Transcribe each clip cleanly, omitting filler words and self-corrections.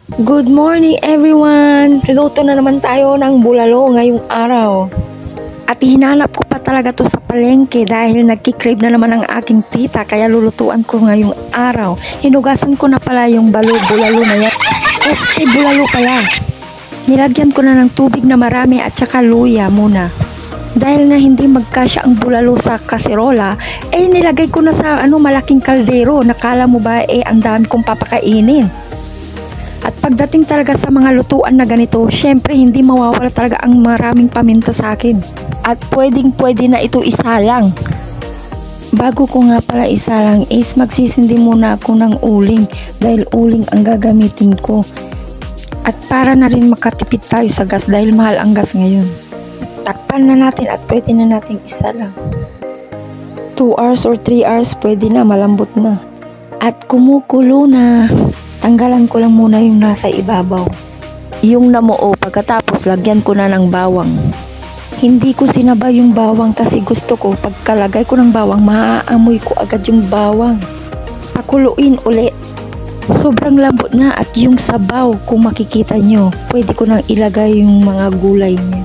Good morning everyone! Luto na naman tayo ng bulalo ngayong araw. At hinanap ko pa talaga to sa palengke dahil nagkikrave na naman ang aking tita kaya lulutuan ko ngayong araw. Hinugasan ko na pala yung bulalo na yan. Bulalo pala. Nilagyan ko na ng tubig na marami at saka luya muna. Dahil nga hindi magkasya ang bulalo sa kaserola, nilagay ko na sa malaking kaldero. Nakala mo ba ang dami kong papakainin? At pagdating talaga sa mga lutuan na ganito, syempre hindi mawawala talaga ang maraming paminta sa akin. At pwede na ito isalang. Bago ko nga pala isalang magsisindi muna ako ng uling dahil uling ang gagamitin ko. At para na rin makatipid tayo sa gas dahil mahal ang gas ngayon. Takpan na natin at pwede na nating isalang. 2 hours or 3 hours pwede na, malambot na. At kumukulo na. Tanggalan ko lang muna yung nasa ibabaw. Yung namuo, pagkatapos lagyan ko na ng bawang. Hindi ko sinabay yung bawang kasi gusto ko pagkalagay ko ng bawang, maaamoy ko agad yung bawang. Pakuluin ulit. Sobrang lambot na at yung sabaw, kung makikita nyo, pwede ko nang ilagay yung mga gulay niya.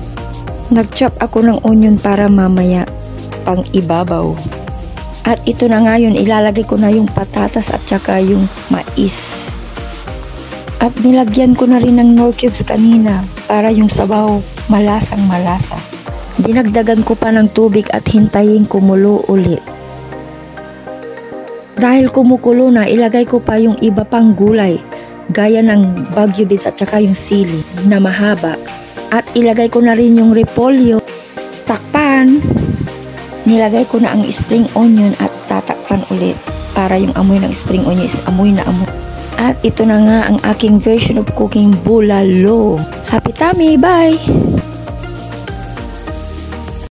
Nag-chop ako ng onion para mamaya pang ibabaw. At ito na ngayon, ilalagay ko na yung patatas at saka yung mais. At nilagyan ko na rin ng Knorr cubes kanina para yung sabaw malasang malasa. Dinagdagan ko pa ng tubig at hintayin kumulo ulit. Dahil kumukulo na, ilagay ko pa yung iba pang gulay gaya ng Baguio beans at saka yung sili na mahaba. At ilagay ko na rin yung repolyo. Takpan! Nilagay ko na ang spring onion at tatakpan ulit para yung amoy ng spring onion is amoy na amoy. At ito na nga ang aking version of cooking bulalo. Happy tummy! Bye!